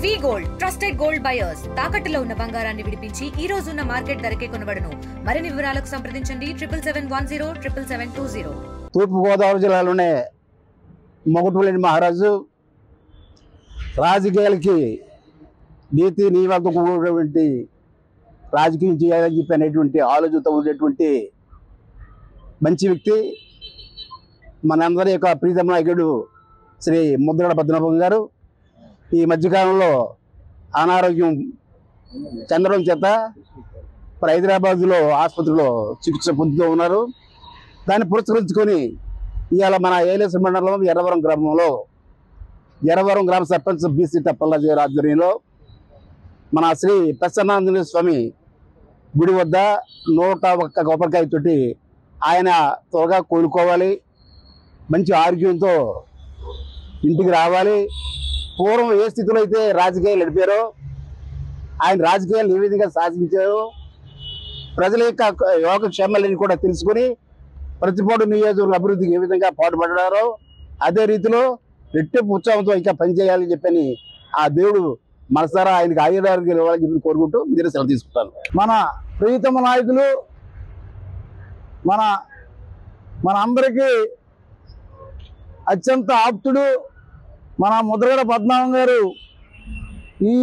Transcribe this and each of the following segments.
వి gold trusted gold buyers తాకట్టులో ఉన్న బంగారాన్ని విడిపించి ఈ రోజు ఉన్న మార్కెట్ ధరకే కొనబడును. మరిన్ని వివరాలకు సంప్రదించండి 7710 77720. తూర్పు గోదావరి జిల్లాలోనే మొగటులేని మహారాజు రాజకీయాలకి నీతి నియమాలతో కూడినటువంటి రాజకీయం చేయాలని చెప్పి అనేటువంటి ఆలోచనతో ఉండేటువంటి మంచి వ్యక్తి మనందరి యొక్క ప్రీతమ నాయకుడు శ్రీ ముద్రగడ పద్మనాభం గారు ఈ మధ్యకాలంలో అనారోగ్యం చెందడం చేత హైదరాబాద్లో ఆసుపత్రిలో చికిత్స పొందుతూ ఉన్నారు. దాన్ని పురస్కరించుకొని ఇవాళ మన ఏలేశ్వర మండలం ఎర్రవరం గ్రామంలో ఎర్రవరం గ్రామ సర్పంచ్ బీసీ టప్పల్లాజీ గారి ఆధ్వర్యంలో మన శ్రీ ప్రసన్నాంజనేయ స్వామి గుడి వద్ద 101 కొబ్బరికాయతోటి ఆయన త్వరగా కోలుకోవాలి, మంచి ఆరోగ్యంతో ఇంటికి రావాలి. పూర్వం ఏ స్థితిలో అయితే రాజకీయాలు నడిపారో ఆయన రాజకీయాలు ఏ విధంగా శాసించారో ప్రజల యొక్క యోగక్షేమాలని కూడా తెలుసుకుని ప్రతిపాడు నియోజకవర్గ అభివృద్ధికి ఏ విధంగా పాటుపడ్డారో అదే రీతిలో రెట్టింపు ఉత్సాహంతో ఇంకా పనిచేయాలని చెప్పని ఆ దేవుడు మనసారా ఆయనకి ఆయురారోగ్యాలు ఇవ్వాలని చెప్పి కోరుకుంటూ మీరు సెలవు తీసుకుంటాను. మన ప్రియతమ నాయకులు మన అందరికీ అత్యంత ఆప్తుడు మన ముద్రగడ పద్మనాభం గారు ఈ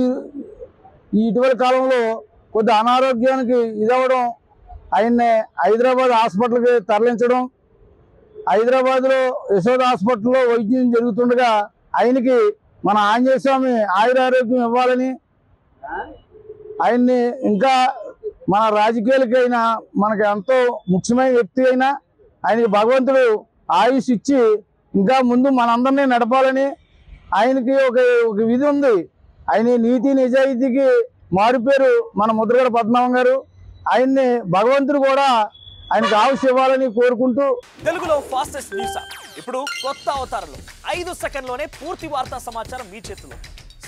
ఇటీవల కాలంలో కొద్ది అనారోగ్యానికి ఇదవ్వడం, ఆయన్ని హైదరాబాద్ హాస్పిటల్కి తరలించడం, హైదరాబాద్లో యశోద హాస్పిటల్లో వైద్యం జరుగుతుండగా ఆయనకి మన ఆంజనేయ స్వామి ఆయురారోగ్యం ఇవ్వాలని, ఆయన్ని ఇంకా మన రాజకీయాలకైనా మనకి ఎంతో ముఖ్యమైన వ్యక్తి అయినా ఆయనకి భగవంతుడు ఆయుష్ ఇచ్చి ఇంకా ముందు మనందరినీ నడపాలని ఆయనకి ఒక విధి ఉంది. ఆయన నీతి నిజాయితీకి మారుపేరు మన ముద్రగడ పద్మనాభం గారు. ఆయన్ని భగవంతుడు కూడా ఆయనకు ఆయుష్ ఇవ్వాలని కోరుకుంటూ తెలుగులో ఫాస్టెస్ట్ న్యూస్ ఇప్పుడు కొత్త అవతారంలో 5 సెకండ్లోనే పూర్తి వార్తా సమాచారం మీ చేతిలో.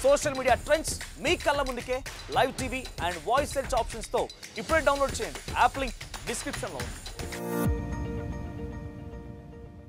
సోషల్ మీడియా ట్రెండ్స్ మీ కళ్ళ ముందుకే live TV and voice search options తో ఇప్పుడే డౌన్లోడ్ చేయండి. యాప్ లింక్ డిస్క్రిప్షన్ లో ఉంది.